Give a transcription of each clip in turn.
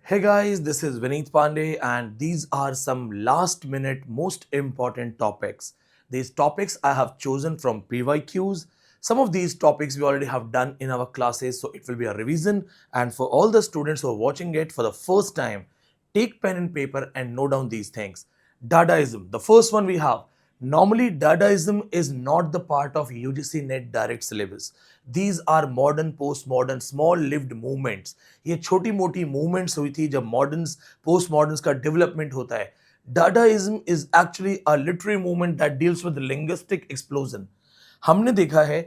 Hey guys, this is Vineet Pandey, and these are some last minute most important topics. These topics I have chosen from PYQs. Some of these topics we already have done in our classes, so it will be a revision. And for all the students who are watching it for the first time, take pen and paper and note down these things. Dadaism, the first one we have. Normally, Dadaism is not the part of UGC NET direct syllabus. These are modern, postmodern, small-lived movements. ये छोटी मोटी movements हुई थी जब मॉडर्न्स post मॉडर्न्स का development होता है. Dadaism is actually a literary movement that deals with linguistic explosion. हमने देखा है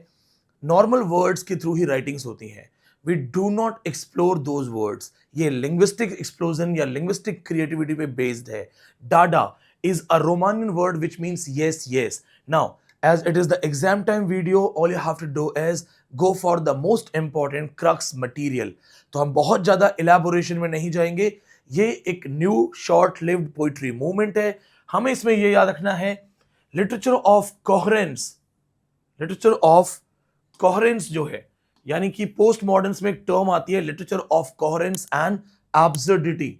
नॉर्मल वर्ड्स के थ्रू ही राइटिंग्स होती हैं. We do not explore those words. ये लिंग्विस्टिक एक्सप्लोजन या लिंग्विस्टिक क्रिएटिविटी पे बेस्ड है. Dada is a Romanian word which means yes, yes. Now, as it is the exam time video, all you have to do is go for the most important crux material. तो हम बहुत ज़्यादा elaboration में नहीं जाएंगे. ये एक new short lived poetry movement है. हमें इसमें ये याद रखना है literature of coherence. Literature of coherence जो है यानी कि पोस्ट मॉडर्न्स में एक टर्म आती है literature of coherence and absurdity.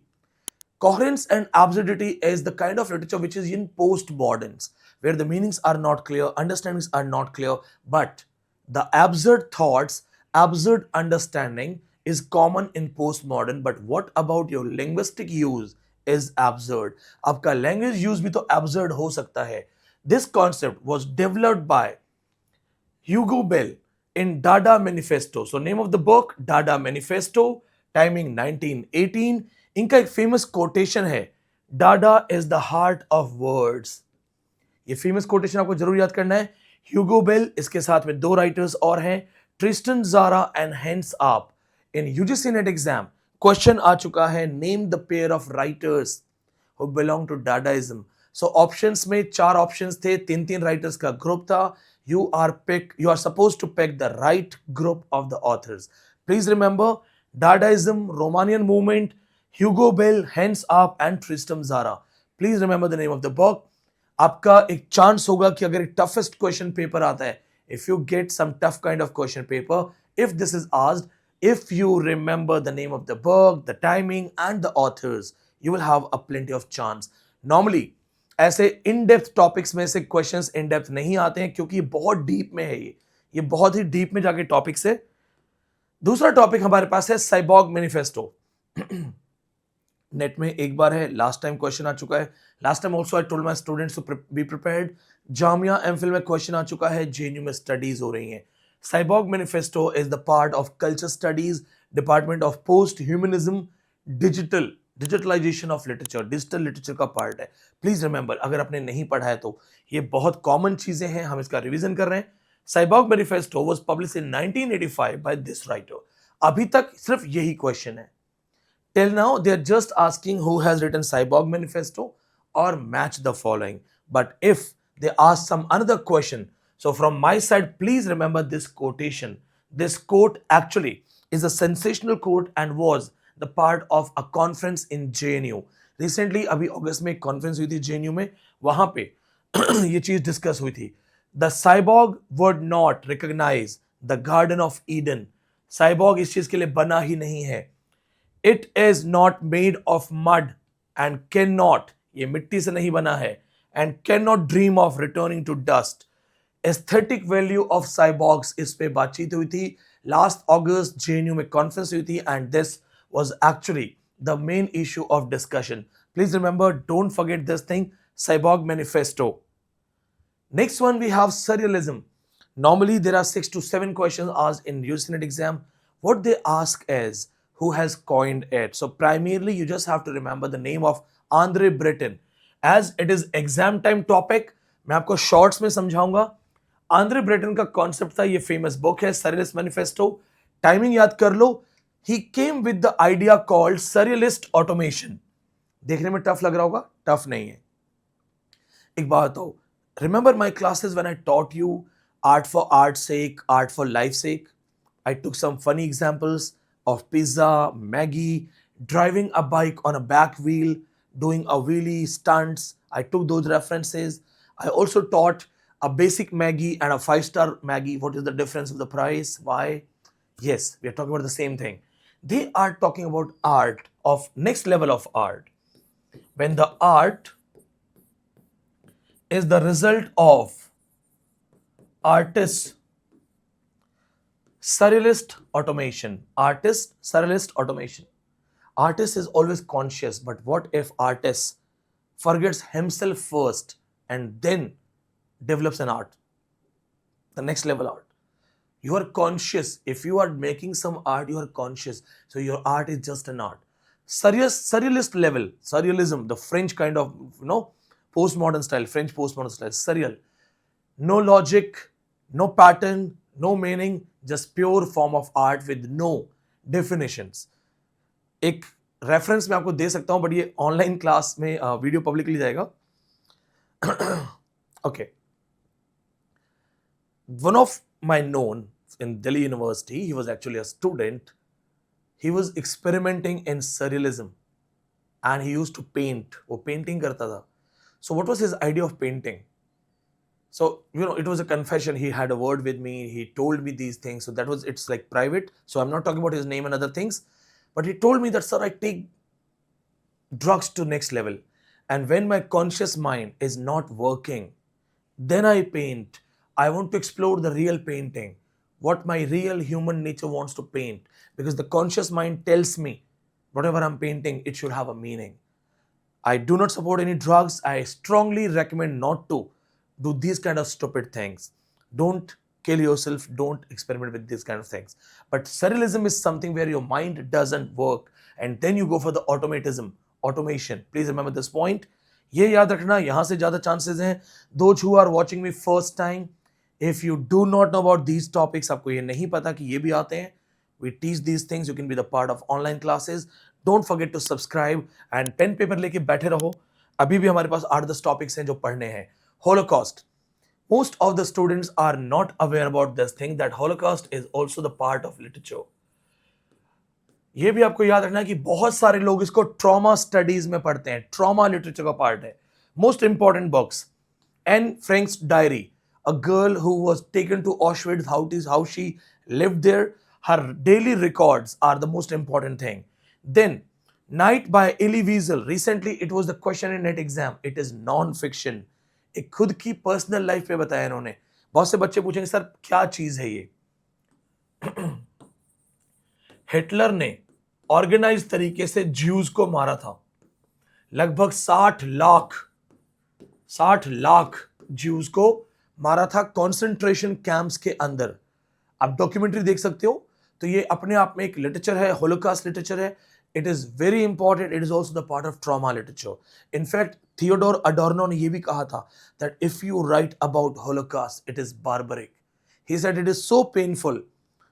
Coherence and absurdity is the kind of literature which is in post-moderns, where the meanings are not clear, understandings are not clear, but the absurd thoughts, absurd understanding is common in postmodern. But what about your linguistic use is absurd? आपका language use भी तो absurd हो सकता है. This concept was developed by Hugo Bell in Dada Manifesto. So name of the book, Dada Manifesto, timing 1918. इनका एक famous quotation है, Dada is the heart of words. ये फेमस कोटेशन आपको जरूर याद करना है. ह्यूगो बेल, इसके साथ में दो राइटर्स और हैं, Tristan Zaara and Hans Arp. In UGC NET exam question आ चुका है, name the pair of writers who belong to Dadaism. So options में चार ऑप्शंस थे, तीन तीन राइटर्स का ग्रुप था. You are supposed to pick the right group of the authors. Please remember, Dadaism, Romanian movement, Hugo Bell, Hans Up and Tristan Zara. Please remember the name of the book. आपका एक chance होगा कि अगर एक toughest question paper आता है, if you get some tough kind of question paper, if this is asked, if you remember the name of the book, the timing and the authors, you will have a plenty of chance. Normally ऐसे in depth topics में से questions in depth नहीं आते हैं क्योंकि बहुत deep में है. ये बहुत ही deep में जाके topics है. दूसरा टॉपिक हमारे पास है साइबॉर्ग मैनिफेस्टो. नेट में एक बार है, लास्ट टाइम क्वेश्चन आ चुका है. Last time also I told my students to be prepared. Jamia MPhil में क्वेश्चन आ चुका है, जेएनयू में स्टडीज हो रही हैं. Cyborg manifesto is the part of culture studies department of post humanism. Digitalization of literature, digital literature का part है. प्लीज रिमेंबर, अगर आपने नहीं पढ़ा है तो ये बहुत कॉमन चीजें हैं, हम इसका रिविजन कर रहे हैं. Cyborg manifesto was publish in 1985 by this writer. अभी तक सिर्फ यही क्वेश्चन है. Till now, they are just asking who has written Cyborg Manifesto or match the following. But if they ask some another question, so from my side, please remember this quotation. This quote actually is a sensational quote and was the part of a conference in JNU. Recently, अभी अगस्त में एक conference हुई थी JNU में, वहाँ पे ये चीज डिस्कस हुई थी. The cyborg would not recognize the Garden of Eden. Cyborg इस चीज के लिए बना ही नहीं है. It is not made of mud and cannot, ये मिट्टी से नहीं बना है, and cannot dream of returning to dust. Aesthetic value of cyborgs, इस पे बातचीत हुई थी. Last August JNU में conference हुई थी and this was actually the main issue of discussion. Please remember, don't forget this thing, Cyborg Manifesto. Next one we have surrealism. Normally there are 6 to 7 questions asked in UGC NET exam. What they ask is, who has coined it? So primarily you just have to remember the name of Andre Breton. As it is exam time topic, मैं आपको shorts में समझाऊंगा. Andre Brayton का concept था, ये famous book है सरियलिस्ट manifesto. Timing याद कर लो. He came with the idea called surrealist automation. देखने में टफ लग रहा होगा, टफ नहीं है. एक बात बताओ, remember my classes when I taught you art for art sake, art for life sake. I took some funny examples of pizza, Maggie, driving a bike on a back wheel, doing a wheelie stunts. I took those references. I also taught a basic Maggie and a 5-star Maggie. What is the difference of the price? Why? Yes, we are talking about the same thing. They are talking about art of next level of art, when the art is the result of artist surrealist automation. Artist is always conscious, but what if artist forgets himself first and then develops an art, the next level art? You are conscious. If you are making some art, you are conscious. So your art is just an art. Surrealist level, surrealism, the French kind of, postmodern style, French postmodern style, surreal. No logic, no pattern, no meaning, just pure form of art with no definitions. एक reference मैं आपको दे सकता हूं, but ये online class में video publicly जाएगा. Okay. One of my known in Delhi University, he was actually a student. He was experimenting in surrealism and he used to paint. वो painting करता था. So what was his idea of painting? So, it was a confession. He had a word with me. He told me these things. So it's like private. So I'm not talking about his name and other things. But he told me that, sir, I take drugs to next level. And when my conscious mind is not working, then I paint. I want to explore the real painting, what my real human nature wants to paint. Because the conscious mind tells me, whatever I'm painting, it should have a meaning. I do not support any drugs. I strongly recommend not to do these kind of stupid things. Don't kill yourself. Don't experiment with these kind of things. But surrealism is something where your mind doesn't work and then you go for the automation. Please remember this point. ये याद रखना, यहाँ से ज़्यादा chances हैं. Those who are watching me first time, if you do not know about these topics, आपको ये नहीं पता कि ये भी आते हैं. We teach these things. You can be the part of online classes. Don't forget to subscribe and pen paper लेके बैठे रहो. अभी भी हमारे पास 8-10 topics हैं जो पढ़ने हैं. Holocaust. Most of the students are not aware about this thing, that Holocaust is also the part of literature. ये भी आपको याद रखना है कि बहुत सारे लोग इसको ट्रॉमा स्टडीज में पढ़ते हैं. ट्रॉमा लिटरेचर का पार्ट है. Most important books, Anne Frank's diary, a girl who was taken to Auschwitz, how she lived there. Her daily records are the most important thing. Then Night by Elie Wiesel. Recently it was the question in NET exam. It is non-fiction. एक खुद की personal life पे बताया इन्होंने. बहुत से बच्चे पूछेंगे, सर क्या चीज है ये? हिटलर ने ऑर्गेनाइज तरीके से ज्यूज को मारा था. लगभग 60 लाख ज्यूज को मारा था कॉन्सेंट्रेशन कैंप्स के अंदर. आप डॉक्यूमेंट्री देख सकते हो. तो ये अपने आप में एक लिटरेचर है, होलोकास्ट लिटरेचर है. It is very important. It is also the part of trauma literature. In fact, Theodore Adorno ने ये भी कहा था that if you write about Holocaust, it is barbaric. He said it is so painful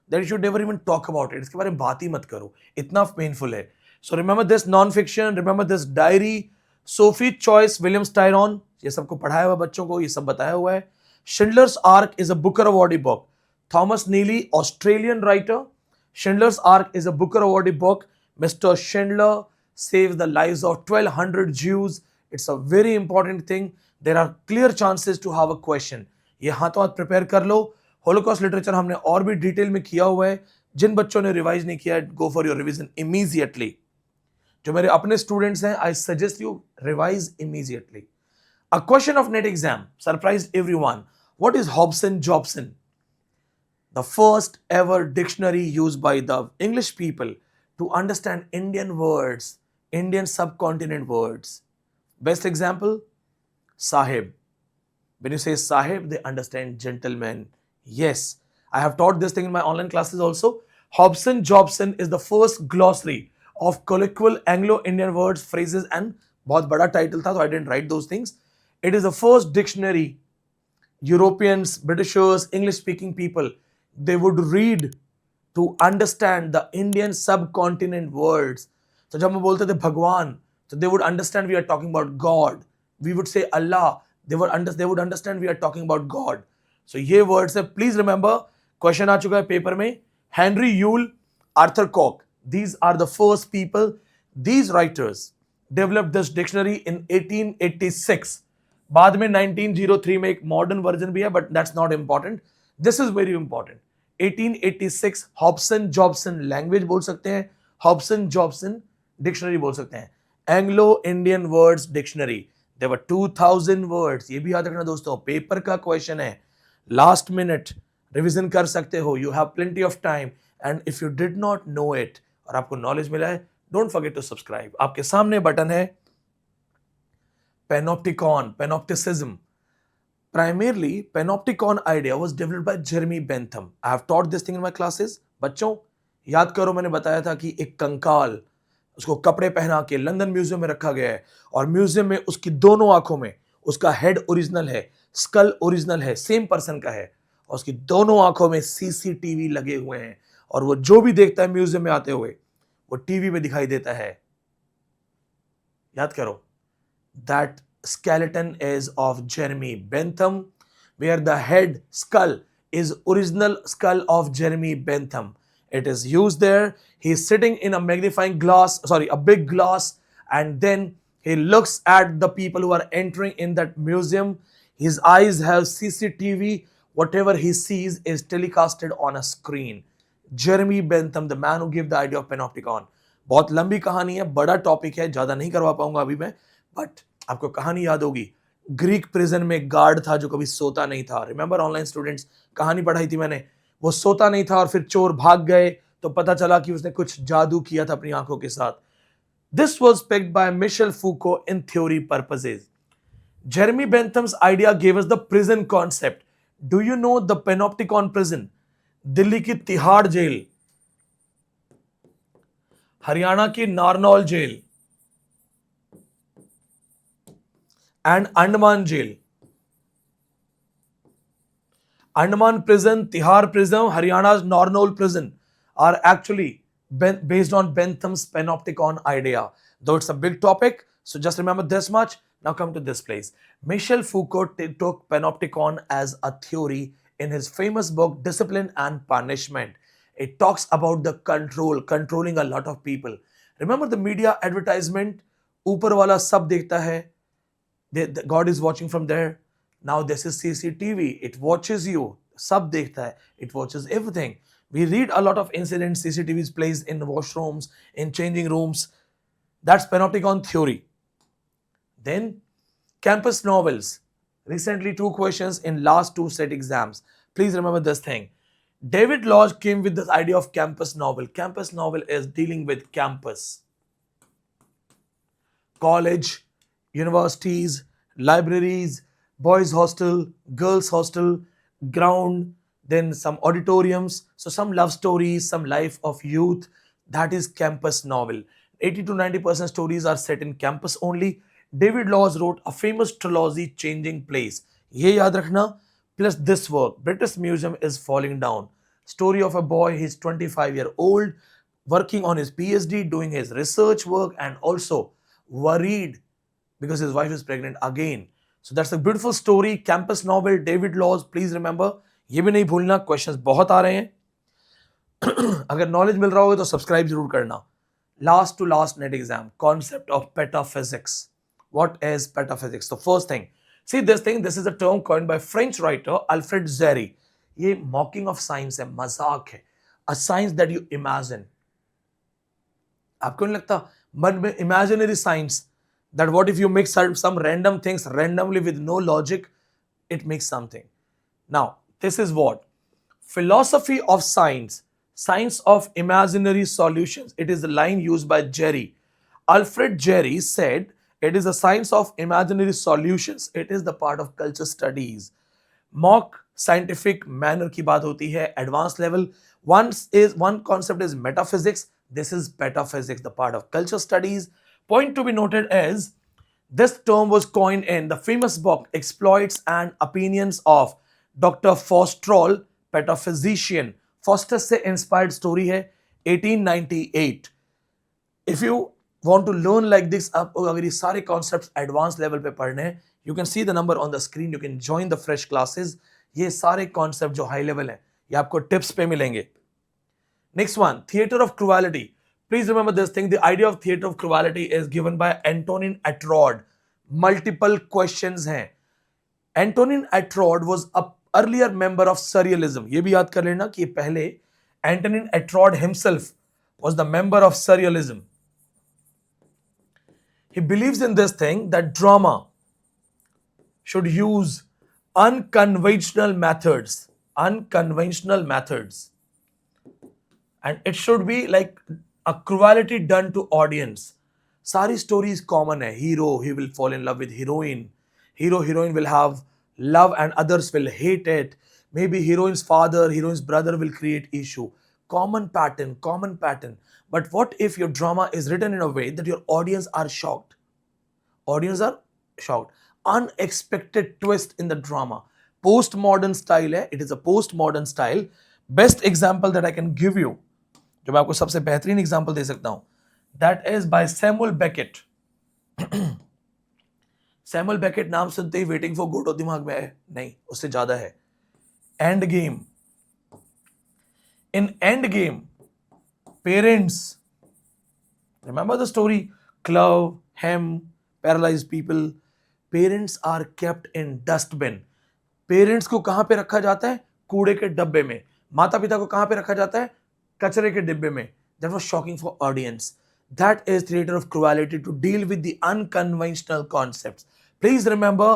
that you should never even talk about it. इसके बारे में बात ही मत करो, इतना painful है. So remember this non-fiction, remember this diary, Sophie Choice, Williams Tyrone, ये सबको पढ़ाया हुआ बच्चों को, ये सब बताया हुआ है. Schindler's Ark is a Booker Award book. Thomas Neely, Australian writer. Schindler's Ark is a Booker Award book. Mr. Schindler saves the lives of 1,200 Jews. It's a very important thing. There are clear chances to have a question. ये हाथों हाथ prepare कर लो. Holocaust literature हमने और भी detail में किया हुआ है. जिन बच्चों ने रिवाइज नहीं किया, go for your revision immediately. जो मेरे अपने स्टूडेंट्स हैं, I suggest you revise immediately. A question of NET exam surprised everyone. What is Hobson-Jobson? The first ever dictionary used by the English people to understand Indian words, Indian subcontinent words. Best example, Sahib. When you say Sahib, they understand gentleman. Yes, I have taught this thing in my online classes also. Hobson-Jobson is the first glossary of colloquial Anglo-Indian words, phrases, and बहुत बड़ा title था, so I didn't write those things. It is the first dictionary. Europeans, Britishers, English-speaking people, they would read to understand the Indian subcontinent words. So जब हम बोलते थे भगवान, so they would understand we are talking about God. We would say Allah, they would understand we are talking about God. So ये words है. Please remember, question आ चुका है paper में. Henry Yule, Arthur Coke. These are the first people. These writers developed this dictionary in 1886. बाद में 1903 में एक modern version भी है, but that's not important. This is very important. 1886 Hobson-Jobson language बोल सकते हैं. Hobson-Jobson डिक्शनरी बोल सकते हैं, Anglo Indian words dictionary, there were 2000 words. ये भी याद रखना दोस्तों, पेपर का क्वेश्चन है, लास्ट मिनट रिवीजन कर सकते हो, you have plenty of time, and if you did not know it और आपको नॉलेज मिला है, डोंट फॉरगेट टू सब्सक्राइब। आपके सामने बटन है पैनोप्टिकॉन, पैनोप्टिसिज्म। Primarily, panopticon idea was developed by Jeremy Bentham. I have taught this thing in my classes. बच्चों याद करो, मैंने बताया था कि एक कंकाल, उसको कपड़े पहना के लंदन म्यूजियम में रखा गया है और म्यूजियम में उसकी दोनों आंखों में उसका हेड ओरिजिनल है, स्कल ओरिजिनल है, सेम पर्सन का है, और उसकी दोनों आंखों में सीसीटीवी लगे हुए हैं और वो जो भी देखता है म्यूजियम में आते हुए वो टीवी में दिखाई देता है। याद करो, that skeleton is of Jeremy Bentham, where the head skull is original skull of Jeremy Bentham. It is used there. He is sitting in a magnifying glass, sorry, a big glass, and then he looks at the people who are entering in that museum. His eyes have CCTV. Whatever he sees is telecasted on a screen. Jeremy Bentham, the man who gave the idea of panopticon. बहुत लंबी कहानी है, बड़ा topic है, ज्यादा नहीं करवा पाऊंगा अभी मैं, बट आपको कहानी याद होगी। ग्रीक प्रिजन में गार्ड था जो कभी सोता नहीं था। रिमेंबर ऑनलाइन स्टूडेंट्स, कहानी पढ़ाई थी मैंने, वो सोता नहीं था और फिर चोर भाग गए तो पता चला कि उसने कुछ जादू किया था अपनी आंखों के साथ। This was picked by Michel Foucault in theory purposes. Jeremy Bentham's idea gave us the prison concept. Do you know the panopticon prison? Delhi की तिहाड़ जेल, हरियाणा की Narnaul jail and Andaman jail. Andaman prison, Tihar prison, Haryana's Narnaul prison are actually based on Bentham's panopticon idea. Though it's a big topic, so just remember this much. Now come to this place. Michel Foucault took panopticon as a theory in his famous book Discipline and Punishment. It talks about the controlling a lot of people. Remember the media advertisement? ऊपर वाला सब देखता है, God is watching from there. Now this is CCTV. It watches you. Sab dekhta hai. It watches everything. We read a lot of incidents. CCTV is placed in washrooms, in changing rooms. That's panopticon theory. Then campus novels. Recently 2 questions in last 2 set exams. Please remember this thing. David Lodge came with this idea of campus novel. Campus novel is dealing with campus, college, universities, libraries, boys hostel, girls hostel, ground, then some auditoriums. So some love stories, some life of youth. That is campus novel. 80 to 90% stories are set in campus only. David Laws wrote a famous trilogy, Changing Place. ये याद रखना. Plus this work, British Museum is falling down. Story of a boy, he's 25-year-old, working on his PhD, doing his research work, and also worried because his wife is pregnant again. So that's a beautiful story, campus novel, David Laws. Please remember, ये भी नहीं भूलना, questions बहुत आ रहे हैं. अगर knowledge मिल रहा होगा तो subscribe जरूर करना. Last to last net exam, concept of petaphysics. What is petaphysics? The first thing, see this thing, this is a term coined by French writer Alfred Zeri. ये mocking of science है, मजाक है. A science that you imagine. आपको नहीं लगता मन में imaginary science, that what if you make some random things randomly with no logic, it makes something. Now, this is what? Philosophy of science, science of imaginary solutions. It is the line used by Jerry. Alfred Jerry said, it is a science of imaginary solutions. It is the part of culture studies. Mock scientific manner की बात होती है, advanced level. One concept is metaphysics. This is petaphysics, the part of culture studies. Point to be noted is, this term was coined in the famous book Exploits and Opinions of Dr. Forstall, petaphysician. Foster से inspired story है, 1898. If you want to learn like this, आपको अगर ये सारे concepts advanced level पे पढ़ने हैं, you can see the number on the screen, you can join the fresh classes. ये सारे concept जो high level हैं, ये आपको tips पे मिलेंगे. Next one, theater of cruelty. Please remember this thing. The idea of theater of cruelty is given by Antonin Artaud. Multiple questions हैं. Antonin Artaud was a earlier member of Surrealism. ये भी याद कर लेना कि पहले Antonin Artaud himself was the member of Surrealism. He believes in this thing that drama should use unconventional methods, unconventional methods, and it should be like a cruelty done to audience. सारी stories common है. Hero, he will fall in love with heroine. Hero, heroine will have love and others will hate it. Maybe heroine's father, heroine's brother will create issue. Common pattern, common pattern. But what if your drama is written in a way that your audience are shocked? Audience are shocked. Unexpected twist in the drama. Postmodern style है. It is a postmodern style. Best example that I can give you, जो मैं आपको सबसे बेहतरीन example दे सकता हूं, that is by Samuel Beckett. Samuel Beckett नाम सुनते ही वेटिंग फॉर गोडो दिमाग में है? नहीं, उससे ज्यादा है. Endgame. In Endgame, parents, remember the story, Clov, Hamm, paralysed people, parents are kept in dustbin. Parents को कहां पे रखा जाता है? कूड़े के डब्बे में. माता पिता को कहां पे रखा जाता है? कचरे के डिब्बे में. That was shocking for audience. That is theater of cruelty to deal with the unconventional concepts. Please remember,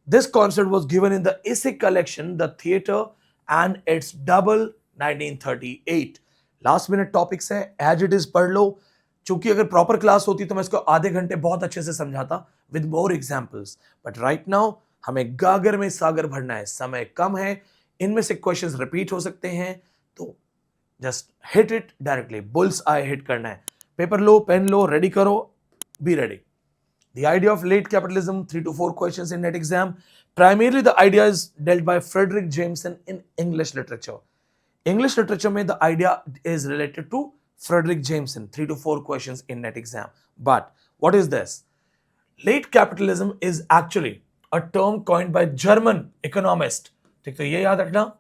this concept was given in the essay collection, The Theater and its Double, 1938. Last minute topics है, as it is पढ़ लो. चूंकि अगर proper class होती तो मैं इसको आधे घंटे बहुत अच्छे से समझाता with more examples. But right now हमें गागर में सागर भरना है, समय कम है, इनमें से क्वेश्चंस रिपीट हो सकते हैं, तो just hit it directly. Bulls I hit करना है. पेपर लो, पेन लो, रेडी करो, be ready. The idea of late capitalism, 3 to 4 questions in NET exam. Primarily the idea is dealt by Frederick Jameson in English literature. English literature में the idea is related to Frederick Jameson, 3 to 4 questions in NET exam. But what is this? Late capitalism is actually a term coined by German economist. ठीक, तो ये याद रखना,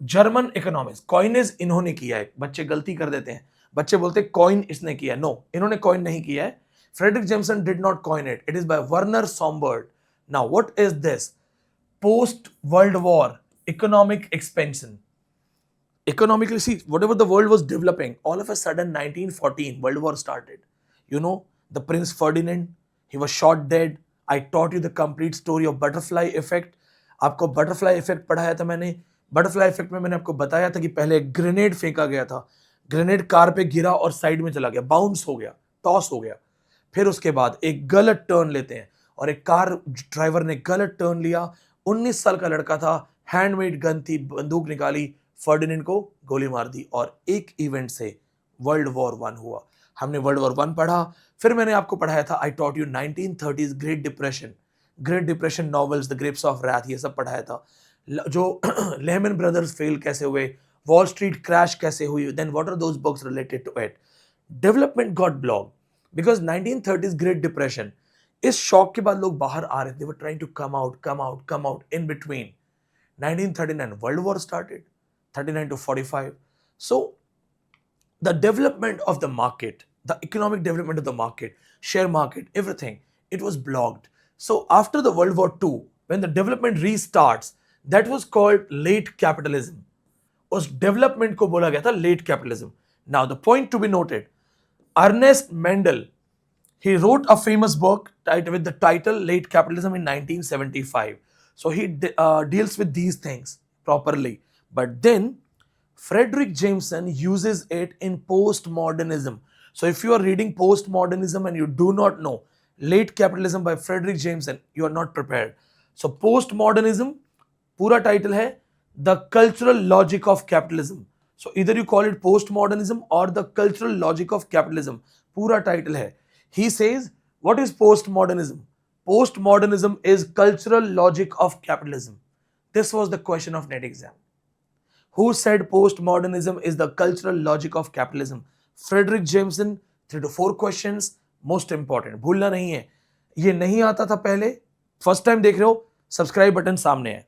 German economics. Coinage इन्होंने किया है. बच्चे गलती कर देते हैं, बच्चे बोलते हैं कॉइन इसने किया. नो, इन्होंने कॉइन नहीं किया है. Fredric Jameson did not coin it. It is by Werner Sombart. Now what is this? Post world war economic expansion. Economically, see, whatever the world was developing, all of a sudden 1914 world war started. You know, the Prince Ferdinand, he was shot dead. I taught you the complete story of butterfly effect. आपको butterfly effect पढ़ाया था मैंने. Butterfly effect में मैंने आपको बताया था कि पहले एक ग्रेनेड फेंका गया था, ग्रेनेड कार पे गिरा और साइड में चला गया, बाउंस हो गया, टॉस हो गया. फिर उसके बाद एक गलत टर्न लेते हैं और एक कार ड्राइवर ने गलत टर्न लिया. 19 साल का लड़का था, हैंडमेड गन थी, बंदूक निकाली, फर्डिनेंड को गोली मार दी और एक इवेंट से वर्ल्ड वॉर 1 हुआ. हमने वर्ल्ड वॉर 1 पढ़ा. फिर मैंने आपको पढ़ाया था, I taught you 1930s great depression novels, the grapes of wrath, ये सब पढ़ाया था. जो लेहमैन ब्रदर्स फेल कैसे हुए, वॉल स्ट्रीट क्रैश कैसे हुई, then what are those books related to it. Development got block because 1930s great depression. इस शॉक के बाद लोग बाहर आ रहे थे. They were trying to come out in between. 1939 world war started, 39 to 45. So the development of the market, the economic development of the market, share market, everything, it was blocked. So after the World War II, when the development restarts, that was called late capitalism. उस development को बोला गया था late capitalism. Now the point to be noted, Ernest Mendel, he wrote a famous book with the title Late Capitalism in 1975. So he deals with these things properly. But then Frederick Jameson uses it in postmodernism. So if you are reading postmodernism and you do not know Late Capitalism by Frederick Jameson, you are not prepared. So postmodernism, पूरा title है The Cultural Logic of Capitalism. So either you call it postmodernism or the cultural logic of capitalism. पूरा title है. He says, what is postmodernism? Postmodernism is cultural logic of capitalism. This was the question of NET exam. Who said postmodernism is the cultural logic of capitalism? Frederick Jameson. 3 to 4 questions, most important. भूलना नहीं है. ये नहीं आता था पहले, first time देख रहे हो, सब्सक्राइब बटन सामने है.